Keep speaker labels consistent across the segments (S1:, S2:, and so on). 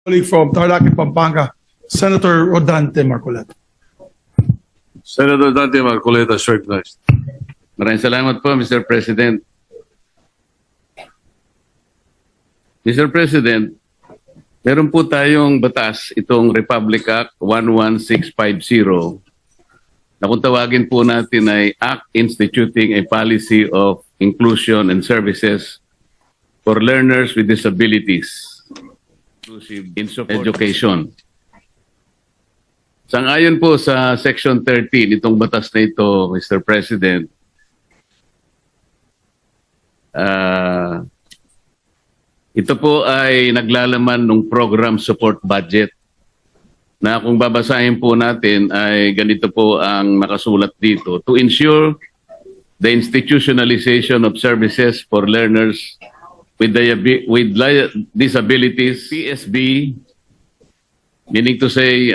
S1: Colleague from Tarlac, Pampanga, Senator Rodante Marcoleta.
S2: Senator Dante Marcoleta, recognized.
S3: Maraming salamat po, Mr. President. Mr. President, meron po tayong batas, itong Republic Act 11650, na kung tawagin po natin ay Act Instituting a Policy of Inclusion and Services for Learners with Disabilities in Education. Sang-ayon po sa Section 13, itong batas na ito, Mr. President, ito po ay naglalaman ng program support budget na kung babasahin po natin ay ganito po ang nakasulat dito. To ensure the institutionalization of services for learners with disabilities, PSB, meaning to say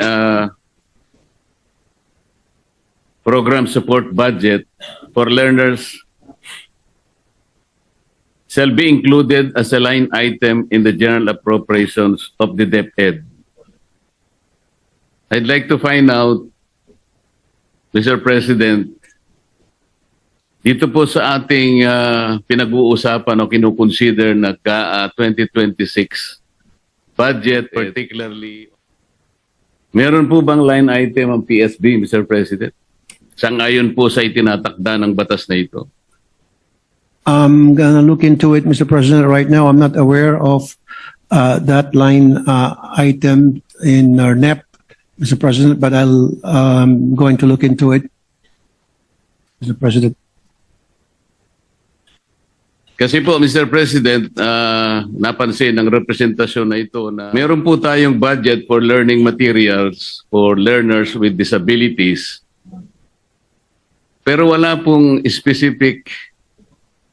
S3: program support budget for learners shall be included as a line item in the general appropriations of the DepEd. I'd like to find out, Mr. President, dito po sa ating pinag-uusapan o kinukonsider na 2026 budget, particularly, meron po bang line item ang PSB, Mr. President? Sang-ayon po sa itinatakda ng batas na ito.
S4: I'm gonna look into it, Mr. President. Right now, I'm not aware of that line item in our NEP, Mr. President, but I'm going to look into it, Mr. President.
S3: Kasi po, Mr. President, napansin ng representasyon na ito na meron po tayong budget for learning materials for learners with disabilities, pero wala pong specific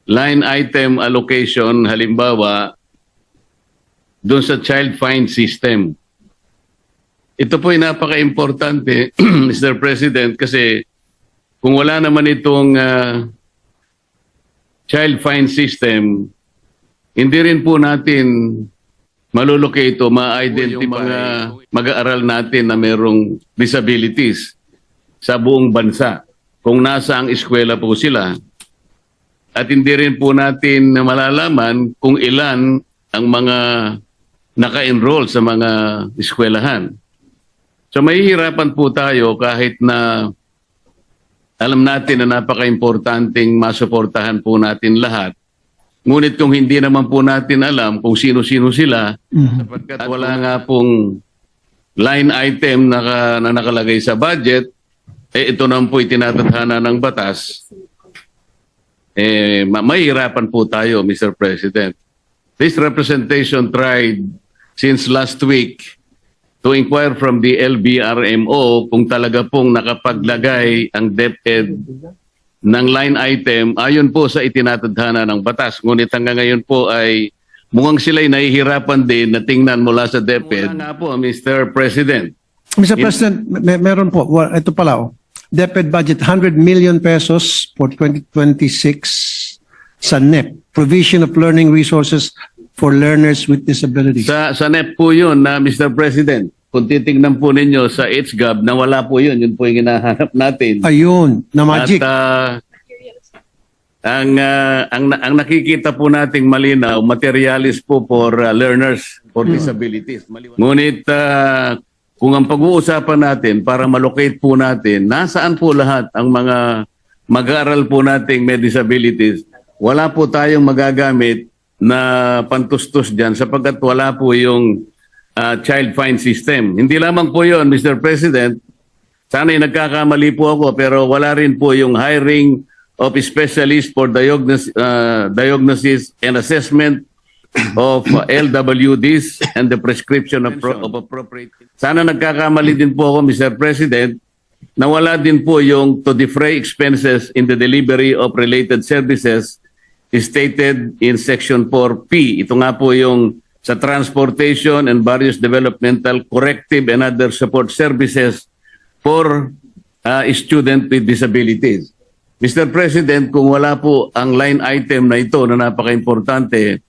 S3: line item allocation, halimbawa, doon sa child fine system. Ito po ay napaka-importante, Mr. President, kasi kung wala naman itong child fine system, hindi rin po natin malulocate o ma-identify mga mag-aaral natin na mayroong disabilities sa buong bansa. Kung nasa ang eskwela po sila, at hindi rin po natin malalaman kung ilan ang mga naka-enroll sa mga eskwelahan. So mahihirapan po tayo kahit na alam natin na napaka-importanting masuportahan po natin lahat. Ngunit kung hindi naman po natin alam kung sino-sino sila, sapagkat wala nga pong line item na nakalagay sa budget, ito naman po itinatadhana ng batas, mahihirapan po tayo, Mr. President. This representation tried since last week to inquire from the LBRMO kung talaga pong nakapaglagay ang DepEd ng line item ayon po sa itinatadhana ng batas. Ngunit hanggang ngayon po ay mukhang sila'y nahihirapan din na tingnan mula sa DepEd. Wala nga po, Mr. President.
S4: Mr. President, meron po. Ito pala, DepEd budget 100 million pesos for 2026 sa NEP, Provision of Learning Resources for Learners with Disabilities.
S3: Sa NEP po yun, Mr. President. Kung titignan po ninyo sa HGAB, na wala po yun. Yun po yung hinahanap natin.
S4: Ayun, na magic.
S3: At ang nakikita po nating malinaw, materialis po for learners for disabilities. Ngunit kung ang pag-uusapan natin para malocate po natin, nasaan po lahat ang mga mag-aaral po nating may disabilities, wala po tayong magagamit na pantustos dyan sapagkat wala po yung child fine system. Hindi lamang po yun, Mr. President, sana'y nagkakamali po ako pero wala rin po yung hiring of specialists for diagnosis and assessment of LWDs and the prescription of appropriate. Sana nagkakamali din po ako, Mr. President, na wala din po yung to defray expenses in the delivery of related services stated in Section 4P. Ito nga po yung sa transportation and various developmental, corrective and other support services for student with disabilities. Mr. President, kung wala po ang line item na ito na napaka-importante,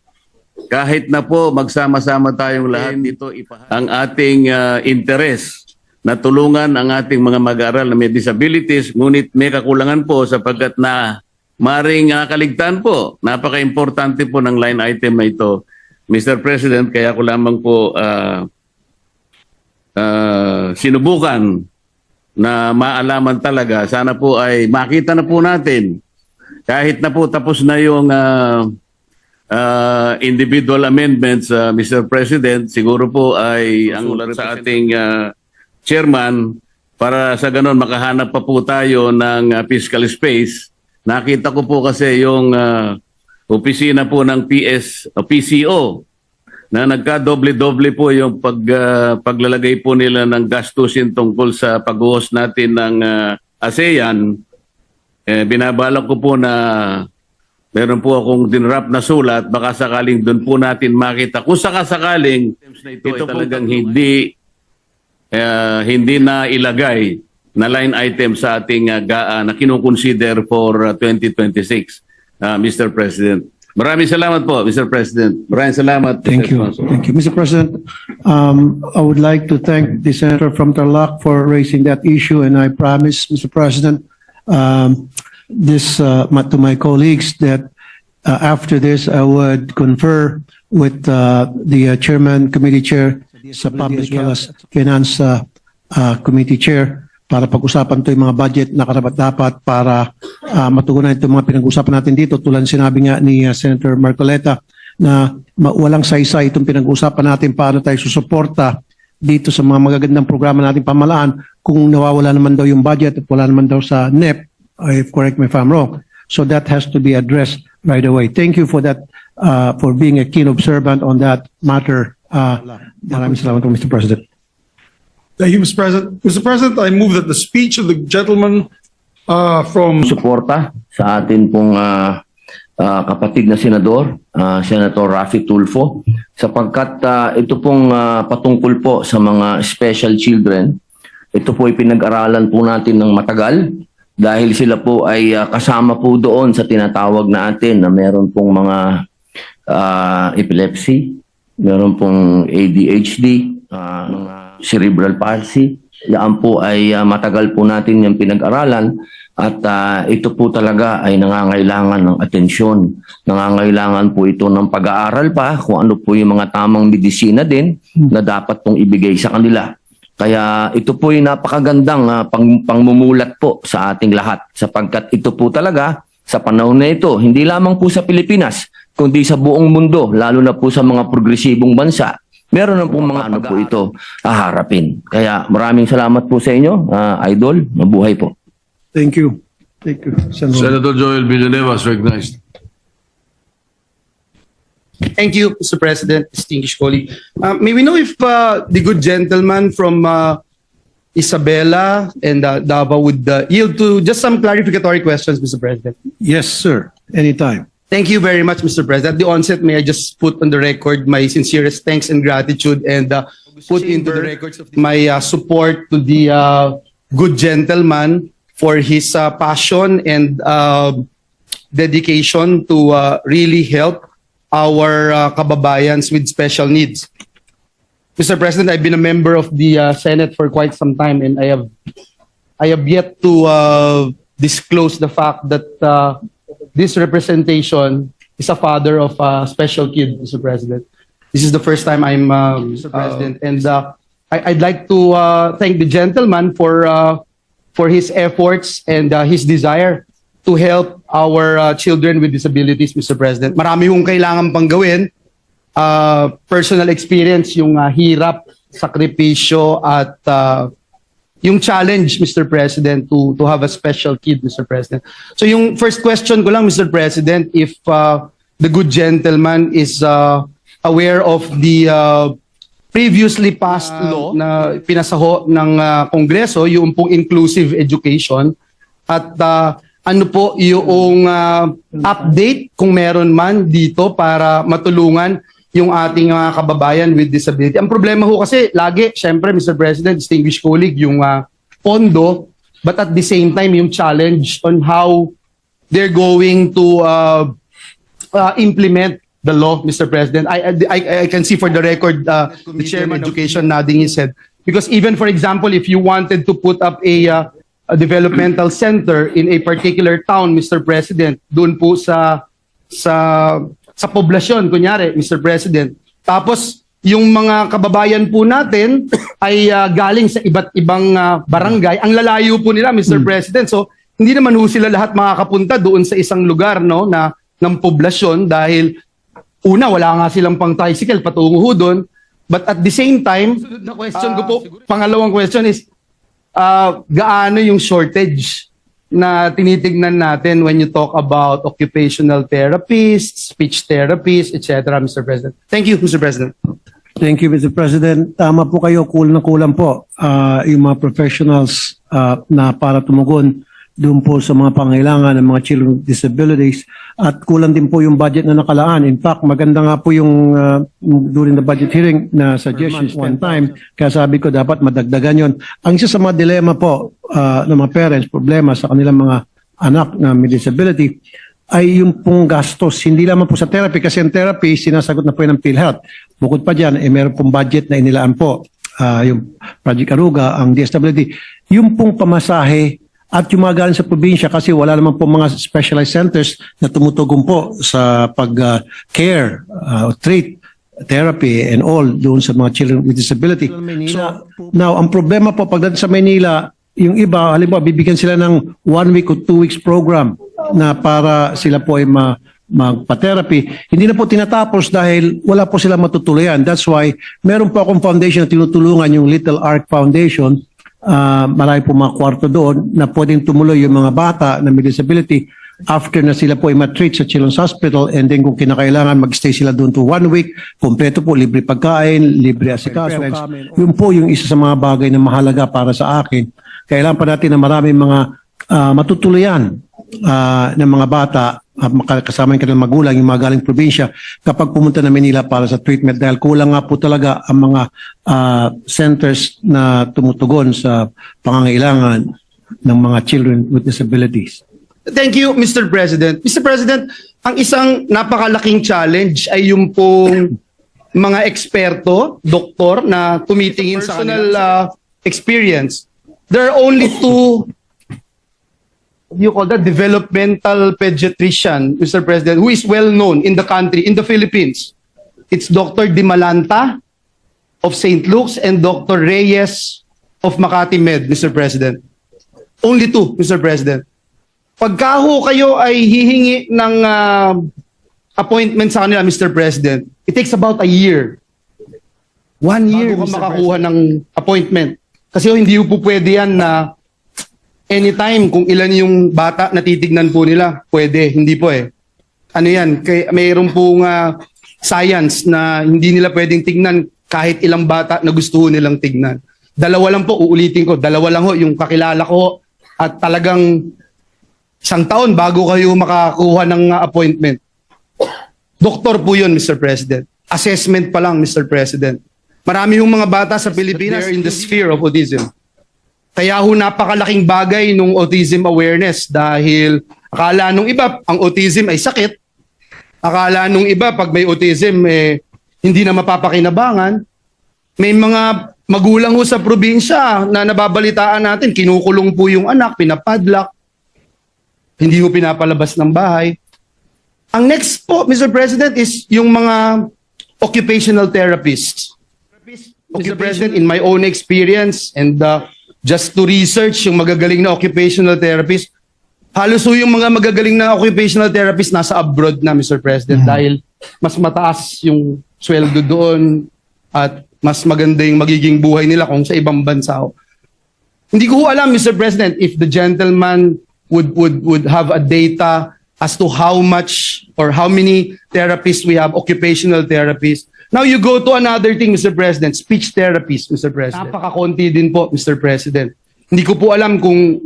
S3: kahit na po magsama-sama tayong lahat dito, ang ating interes na tulungan ang ating mga mag-aaral na may disabilities, ngunit may kakulangan po sapagkat na maring kaligtaan po. Napaka-importante po ng line item na ito, Mr. President, kaya ko lamang po sinubukan na maalaman talaga. Sana po ay makita na po natin. Kahit na po tapos na yung individual amendments, Mr. President, siguro po ay ang sa ating chairman para sa ganon makahanap pa po tayo ng fiscal space. Nakita ko po kasi yung opisina po ng PCO na nagka-doble-doble po yung paglalagay po nila ng gastusin tungkol sa pag-host natin ng ASEAN. Binabalak ko po na meron po akong dinrap na sulat, baka sakaling doon po natin makita. Kung sakasakaling ito talagang hindi na ilagay na line item sa ating na kinukonsider for 2026, Mr. President. Maraming salamat po, Mr. President. Maraming salamat.
S4: Thank you. Thank you. Mr. President, I would like to thank the Senator from Tarlac for raising that issue, and I promise, Mr. President, to my colleagues that after this, I would confer with the Chairman, Committee Chair, sa Public Health Finance Committee Chair, para pag-usapan ito yung mga budget na karapat-dapat para matugunan itong mga pinag-usapan natin dito. Tulad sinabi nga ni Senator Marcoleta na walang saysay itong pinag-usapan natin paano tayo susuporta dito sa mga magagandang programa natin pamalaan kung nawawala naman daw yung budget at wala naman daw sa NEP, if correct me if I'm wrong. So that has to be addressed right away. Thank you for that, for being a keen observant on that matter. Maraming salamat po, Mr. President.
S1: Thank you, Mr. President. Mr. President, I move that the speech of the gentleman from...
S5: Suporta sa atin pong kapatid na senador, Senator Raffy Tulfo, sapagkat ito pong patungkol po sa mga special children. Ito po ay pinag-aralan po natin ng matagal dahil sila po ay kasama po doon sa tinatawag natin na meron pong mga epilepsy, meron pong ADHD, mga cerebral palsy. Yan po ay matagal po natin yung pinag-aralan at ito po talaga ay nangangailangan ng atensyon. Nangangailangan po ito ng pag-aaral pa kung ano po yung mga tamang medisina din na dapat pong ibigay sa kanila. Kaya ito po yung napakagandang pangmumulat po sa ating lahat sapagkat ito po talaga sa panahon na ito, hindi lamang po sa Pilipinas, kundi sa buong mundo, lalo na po sa mga progresibong bansa. Meron na pong mga ano po ito haharapin. Kaya maraming salamat po sa inyo, Idol. Mabuhay po.
S4: Thank you. Thank you,
S2: Senator Joel Villanueva is recognized.
S6: Thank you, Mr. President, distinguished colleague. May we know if the good gentleman from Isabela and Davao would yield to just some clarificatory questions, Mr. President?
S4: Yes, sir. Anytime.
S6: Thank you very much, Mr. President. At the onset, may I just put on the record my sincerest thanks and gratitude and put into the records of my support to the good gentleman for his passion and dedication to really help our kababayans with special needs. Mr. President, I've been a member of the Senate for quite some time, and I have yet to disclose the fact that this representation is a father of a special kid, Mr. President. This is the first time I'm Mr. President, and I'd like to thank the gentleman for his efforts and his desire to help our children with disabilities, Mr. President. Marami yung kailangan pang gawin. Personal experience, yung hirap, sakripisyo, at yung challenge, Mr. President, to have a special kid, Mr. President. So yung first question ko lang, Mr. President, if the good gentleman is aware of the previously passed law na pinasaho ng Kongreso, yung pong inclusive education, at ano po yung update kung meron man dito para matulungan yung ating mga kababayan with disability. Ang problema ho kasi lagi, syempre, Mr. President, distinguished colleague, yung pondo, but at the same time, yung challenge on how they're going to implement the law, Mr. President. I can see for the record, the Chairman of Education nodding his head. Because even, for example, if you wanted to put up a developmental center in a particular town, Mr. President, doon po sa poblasyon, kunyari, Mr. President. Tapos, yung mga kababayan po natin ay galing sa iba't ibang barangay. Ang lalayo po nila, Mr. President. So, hindi naman ho sila lahat makakapunta doon sa isang lugar, no, na ng poblasyon dahil una, wala nga silang pang tricycle patungo ho doon. But at the same time, the question ko po, pangalawang question is, gaano yung shortage na tinitignan natin when you talk about occupational therapists, speech therapists, etc., Mr. President? Thank you, Mr. President.
S4: Thank you, Mr. President. Tama po kayo, kulang na kulang po yung mga professionals na para tumugon doon po sa mga pangailangan ng mga children with disabilities at kulang din po yung budget na nakalaan. In fact, maganda nga po yung during the budget hearing na suggestions one time, kaya sabi ko dapat madagdagan yon. Ang isa sa mga dilema po ng mga parents, problema sa kanilang mga anak na may disability, ay yung pong gastos. Hindi lamang po sa therapy kasi ang therapy, sinasagot na po yun ng PhilHealth. Bukod pa dyan, meron pong budget na inilaan po, yung Project Aruga, ang DSWD. Yung pong pamasahe at yung mga galing sa probinsya kasi wala naman po mga specialized centers na tumutugong po sa pag-care, treat, therapy and all doon sa mga children with disability. So, now, ang problema po pagdating sa Maynila, yung iba, halimbawa, bibigyan sila ng 1 week o 2 weeks program na para sila po ay magpa-therapy. Hindi na po tinatapos dahil wala po sila matutuluyan. That's why meron po akong foundation na tinutulungan, yung Little Ark Foundation. Marami po mga kwarto doon na pwedeng tumuloy yung mga bata na may disability after na sila po ay matreat sa Children's Hospital and then kung kinakailangan magstay sila doon to 1 week, kompleto po, libre pagkain, libre asikaso. Yun po yung isa sa mga bagay na mahalaga para sa akin. Kailangan pa natin na maraming mga matutuluyan ng mga bata at kasama yung kanilang magulang, yung mga galing probinsya kapag pumunta na Manila para sa treatment dahil kulang nga po talaga ang mga centers na tumutugon sa pangangailangan ng mga children with disabilities.
S6: Thank you, Mr. President. Mr. President, ang isang napakalaking challenge ay yung pong mga eksperto, doktor na tumitingin sa personal experience. There are only two you call that developmental pediatrician, Mr. President, who is well known in the country, in the Philippines. It's Dr. Dimalanta of St. Luke's and Dr. Reyes of Makati Med, Mr. President. Only two, Mr. President. Pagka ho kayo ay hihingi ng appointment sa kanila, Mr. President, it takes about a year. 1 year bago ka makakuha ng appointment. Kasi hindi po pwede yan na anytime kung ilan yung bata na titignan po nila, pwede. Hindi po eh. Ano yan? Mayroon pong science na hindi nila pwedeng tignan kahit ilang bata na gusto nilang tignan. Dalawa lang po, uulitin ko. Dalawa lang ho, yung kakilala ko at talagang 1 taon bago kayo makakuha ng appointment. Doktor po yun, Mr. President. Assessment pa lang, Mr. President. Marami yung mga bata sa Pilipinas in the sphere of autism. Kaya ho napakalaking bagay nung autism awareness dahil akala nung iba ang autism ay sakit. Akala nung iba pag may autism hindi na mapapakinabangan. May mga magulang ho sa probinsya na nababalitaan natin, kinukulong po yung anak, pinapadlock. Hindi ho pinapalabas ng bahay. Ang next po, Mr. President, is yung mga occupational therapists. Mr. President, in my own experience and just to research yung magagaling na occupational therapist, halos yung mga magagaling na occupational therapist nasa abroad na, Mr. President, dahil mas mataas yung sweldo doon at mas maganda yung magiging buhay nila kung sa ibang bansa. Hindi ko alam, Mr. President, if the gentleman would have a data as to how much or how many therapists we have, occupational therapists. Now you go to another thing, Mr. President, speech therapies, Mr. President. Napaka-konti din po, Mr. President. Hindi ko po alam kung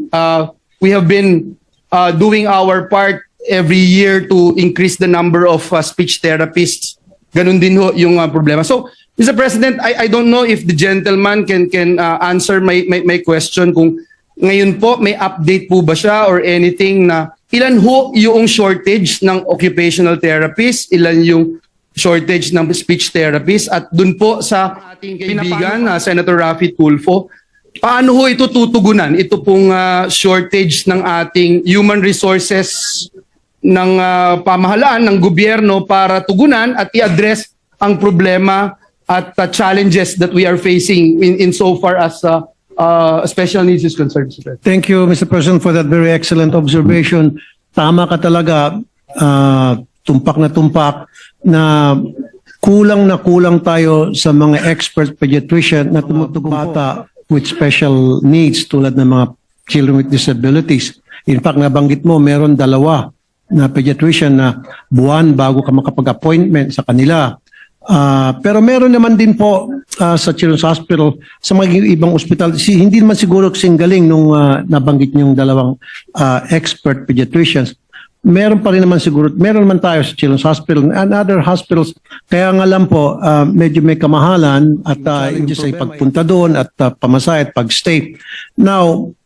S6: we have been doing our part every year to increase the number of speech therapists. Ganun din ho yung problema. So, Mr. President, I don't know if the gentleman can answer my question kung ngayon po may update po ba siya or anything na ilan ho yung shortage ng occupational therapists, ilan yung shortage ng speech therapists. At dun po sa ating kaibigan, Senator Raffy Tulfo, paano ho ito tutugunan? Ito pong shortage ng ating human resources ng pamahalaan, ng gobyerno para tugunan at i-address ang problema at challenges that we are facing in so far as special needs is concerned. Mr. President.
S4: Thank you, Mr. President, for that very excellent observation. Tama ka talaga, tumpak na kulang tayo sa mga expert pediatrician na tumutugong bata with special needs tulad ng mga children with disabilities. In fact, nabanggit mo, meron 2 na pediatrician na buwan bago ka makapag-appointment sa kanila. Pero meron naman din po sa Children's Hospital, sa mga ibang ospital, hindi naman siguro kasing galing nung nabanggit niyong 2 expert pediatricians. Meron pa rin naman siguro, meron naman tayo sa Children's Hospital and other hospitals. Kaya nga lang po, medyo may kamahalan at just ay pagpunta doon at pamasahe at pag-stay. Now,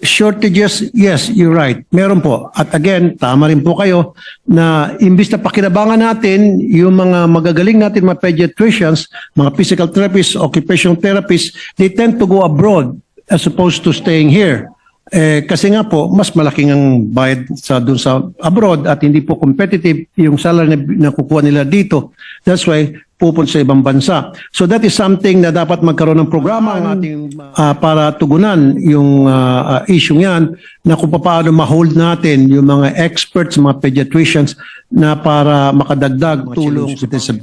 S4: shortages, yes, you're right. Meron po. At again, tama rin po kayo na imbis na pakinabangan natin yung mga magagaling natin, mga pediatricians, mga physical therapists, occupational therapists, they tend to go abroad as opposed to staying here. Kasi nga po, mas malaking ang bayad dun sa abroad at hindi po competitive yung salary na kukuha nila dito. That's why pupunta sa ibang bansa. So that is something na dapat magkaroon ng programa ang ating para tugunan yung issue yan na kung paano ma-hold natin yung mga experts, mga pediatricians na para makadagdag tulong sa disability.